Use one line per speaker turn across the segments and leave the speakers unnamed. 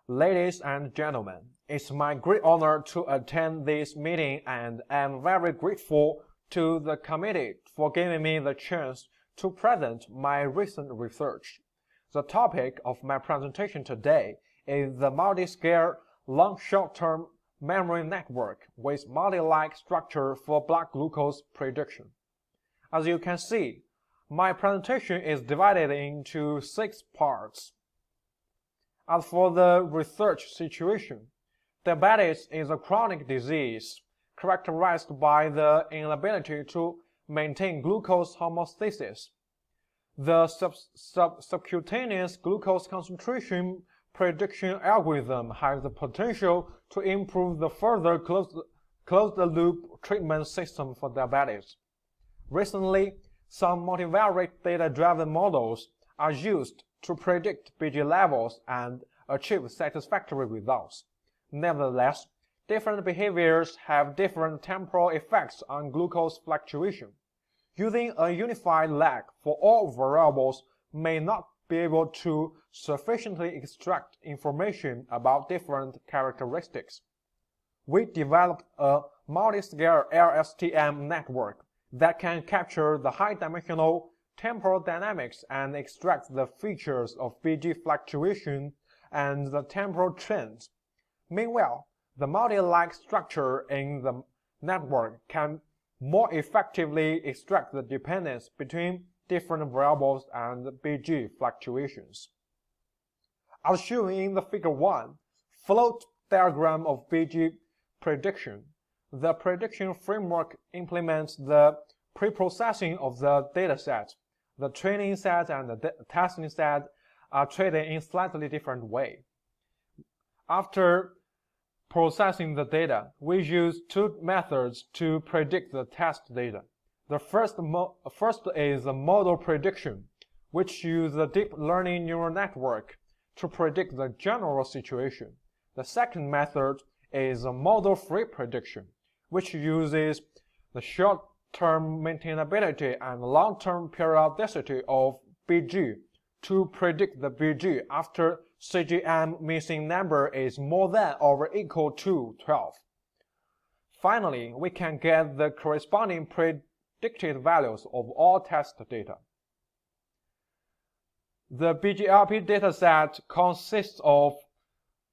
Ladies and gentlemen, it's my great honor to attend this meeting and am very grateful to the committee for giving me the chance to present my recent research. The topic of my presentation today is the multi-scale long short-term memory network with multi-like structure for blood glucose prediction. As you can see, my presentation is divided into 6 parts. As for the research situation, diabetes is a chronic disease characterized by the inability to maintain glucose homeostasis. The subcutaneous glucose concentration prediction algorithm has the potential to improve the further closed-loop treatment system for diabetes. Recently, some multivariate data-driven models are used to predict BG levels and achieve satisfactory results. Nevertheless, different behaviors have different temporal effects on glucose fluctuation. Using a unified lag for all variables may not be able to sufficiently extract information about different characteristics. We developed a multi-scale LSTM network that can capture the high-dimensional temporal dynamics and extract the features of BG fluctuation and the temporal trends. Meanwhile, the multi-like structure in the network can more effectively extract the dependence between different variables and BG fluctuations. As shown in the figure 1, float diagram of BG prediction, the prediction framework implements the pre-processing of the dataset. The training set and the testing set are treated in slightly different way. After processing the data, we use 2 methods to predict the test data. The first is the model prediction, which uses a deep learning neural network to predict the general situation. The second method is a model-free prediction, which uses the short-term maintainability and long-term periodicity of BG to predict the BG after CGM missing number is more than or equal to 12. Finally, we can get the corresponding predicted values of all test data. The BGLP dataset consists of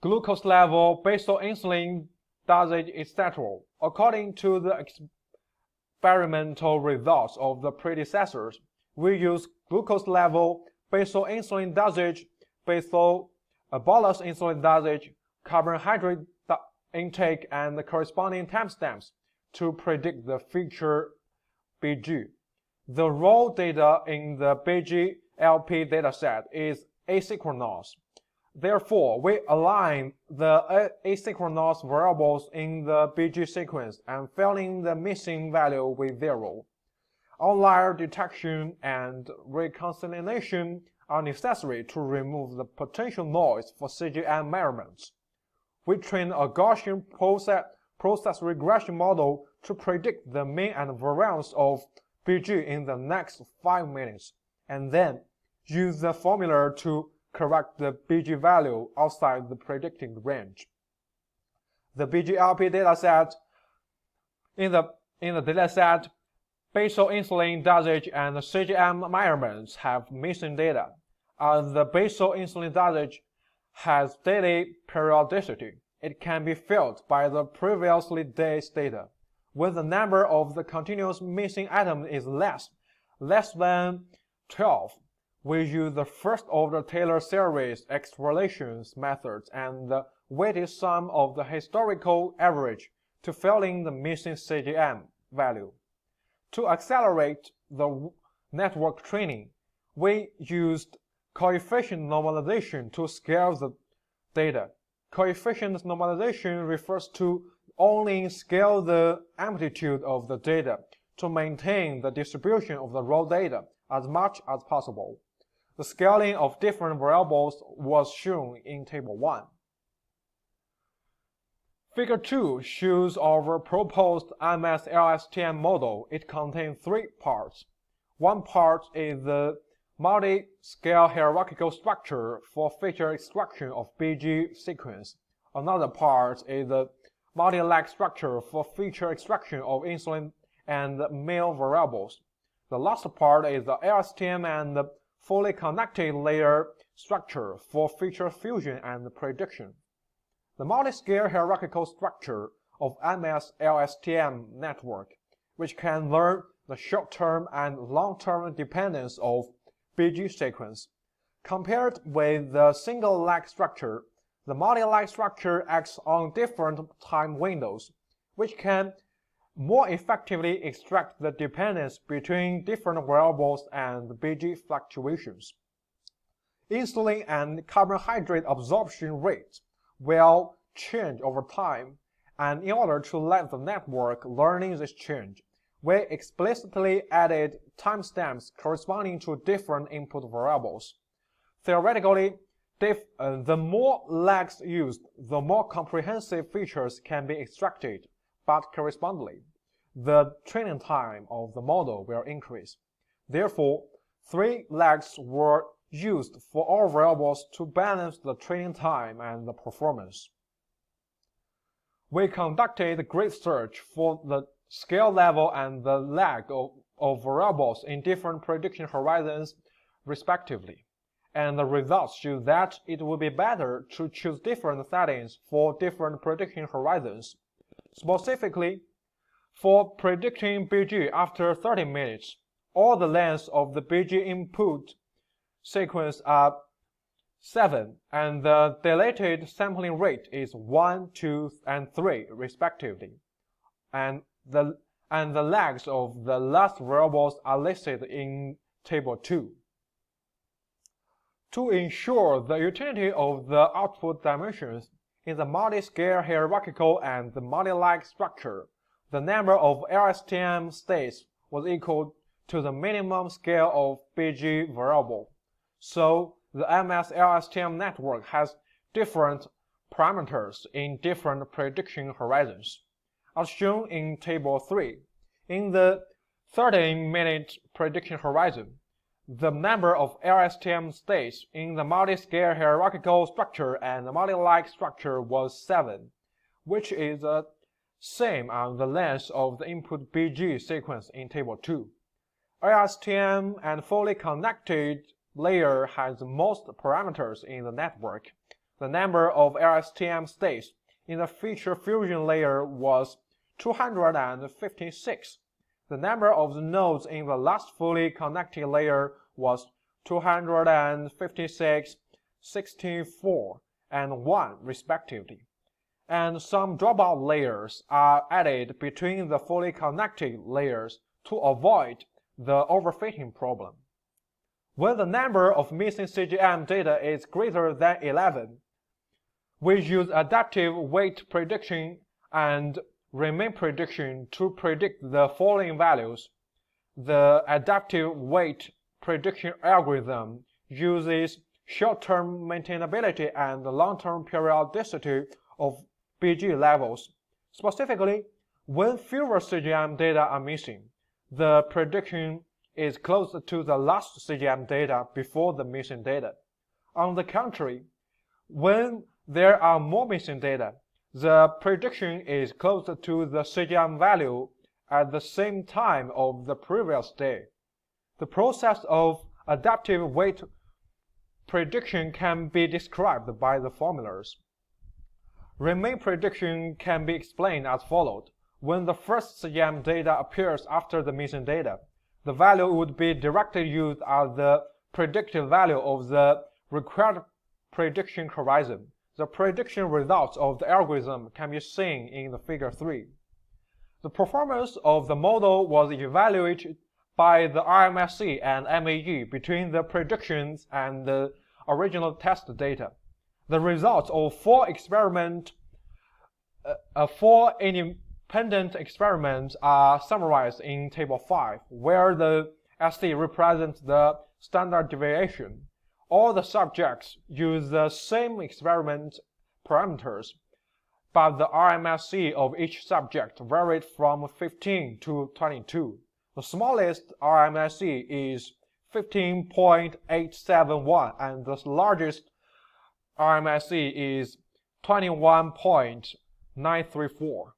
glucose level, basal insulin dosage, etc. According to the experimental results of the predecessors, we use glucose level, basal insulin dosage, basal bolus insulin dosage, carbohydrate intake, and the corresponding timestamps to predict the future BG. The raw data in the BGLP dataset is asynchronous. Therefore, we align the asynchronous variables in the BG sequence and filling the missing value with 0. Outlier detection and reconciliation are necessary to remove the potential noise for CGM measurements. We train a Gaussian process regression model to predict the mean and variance of BG in the next 5 minutes, and then use the formula to correct the BG value outside the predicted range. The BGLP dataset in the dataset, basal insulin dosage and CGM measurements have missing data, as the basal insulin dosage has daily periodicity. It can be filled by the previous day's data. When the number of the continuous missing items is less than 12, we use the first-order Taylor series extrapolations methods and the weighted sum of the historical average to fill in the missing CGM value. To accelerate the network training, we used coefficient normalization to scale the data. Coefficient normalization refers to only scale the amplitude of the data to maintain the distribution of the raw data as much as possible. The scaling of different variables was shown in Table 1. Figure 2 shows our proposed MS-LSTM model. It contains 3 parts. One part is the multi-scale hierarchical structure for feature extraction of BG sequence. Another part is the multi-lag structure for feature extraction of insulin and male variables. The last part is the LSTM and the fully connected layer structure for feature fusion and prediction. The multi-scale hierarchical structure of MS LSTM network, which can learn the short-term and long-term dependence of BG sequence. Compared with the single lag structure, the multi-lag structure acts on different time windows, which can more effectively extract the dependence between different variables and BG fluctuations. Insulin and carbohydrate absorption rates will change over time, and in order to let the network learn this change, we explicitly added timestamps corresponding to different input variables. Theoretically, the more lags used, the more comprehensive features can be extracted, but correspondingly, the training time of the model will increase. Therefore, 3 lags were used for all variables to balance the training time and the performance. We conducted grid search for the scale level and the lag of variables in different prediction horizons respectively, and the results show that it would be better to choose different settings for different prediction horizons. Specifically, for predicting BG after 30 minutes, all the lengths of the BG input sequence are 7, and the dilated sampling rate is 1, 2, and 3 respectively, and the lags of the last variables are listed in Table 2. To ensure the utility of the output dimensions in the multi-scale hierarchical and the multi-lag structure, the number of LSTM states was equal to the minimum scale of BG variable. So the MS LSTM network has different parameters in different prediction horizons. As shown in Table 3, in the 30-minute prediction horizon, the number of LSTM states in the multi-scale hierarchical structure and the multi-lag structure was 7, which is the same as the length of the input BG sequence in Table 2. LSTM and fully connected layer has most parameters in the network. The number of LSTM states in the feature fusion layer was 256. The number of the nodes in the last fully connected layer was 256, 64, and 1 respectively. And some dropout layers are added between the fully connected layers to avoid the overfitting problem. When the number of missing CGM data is greater than 11, we use adaptive weight prediction and remain prediction to predict the following values. The adaptive weight prediction algorithm uses short-term maintainability and long-term periodicity of BG levels. Specifically, when fewer CGM data are missing, the prediction is closer to the last CGM data before the missing data. On the contrary, when there are more missing data, the prediction is closer to the CGM value at the same time of the previous day. The process of adaptive weight prediction can be described by the formulas. Remain prediction can be explained as followed. When the first CGM data appears after the missing data, the value would be directly used as the predicted value of the required prediction horizon. The prediction results of the algorithm can be seen in the Figure 3. The performance of the model was evaluated by the RMSE and MAE between the predictions and the original test data. The results of 4 independent experiments are summarized in Table 5, where the SC represents the standard deviation. All the subjects use the same experiment parameters, but the RMSE of each subject varied from 15 to 22. The smallest RMSE is 15.871, and the largest RMSE is 21.934.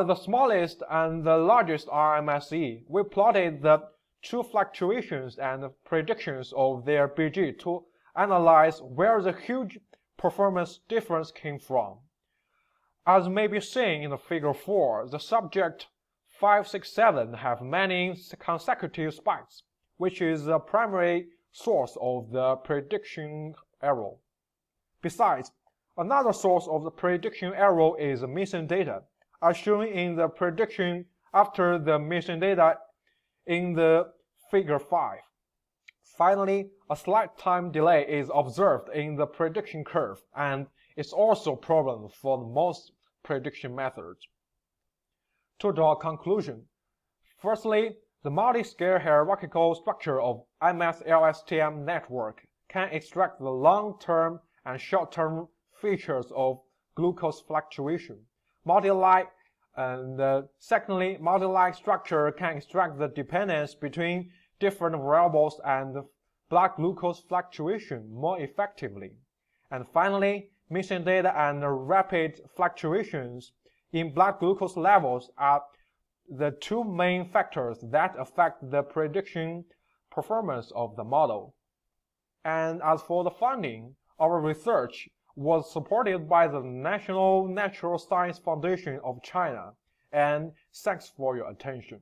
The smallest and the largest RMSE, we plotted the true fluctuations and predictions of their BG to analyze where the huge performance difference came from. As may be seen in the figure 4, the subject 5, 6, 7 have many consecutive spikes, which is the primary source of the prediction error. Besides, another source of the prediction error is missing data, as shown in the prediction after the missing data in the figure 5. Finally, a slight time delay is observed in the prediction curve, and it's also a problem for most prediction methods. To draw a conclusion, firstly, the multi-scale hierarchical structure of MS-LSTM network can extract the long-term and short-term features of glucose fluctuation. Secondly, multi-lag structure can extract the dependence between different variables and blood glucose fluctuation more effectively. And finally, missing data and rapid fluctuations in blood glucose levels are the two main factors that affect the prediction performance of the model. And as for the funding, our research was supported by the National Natural Science Foundation of China, and thanks for your attention.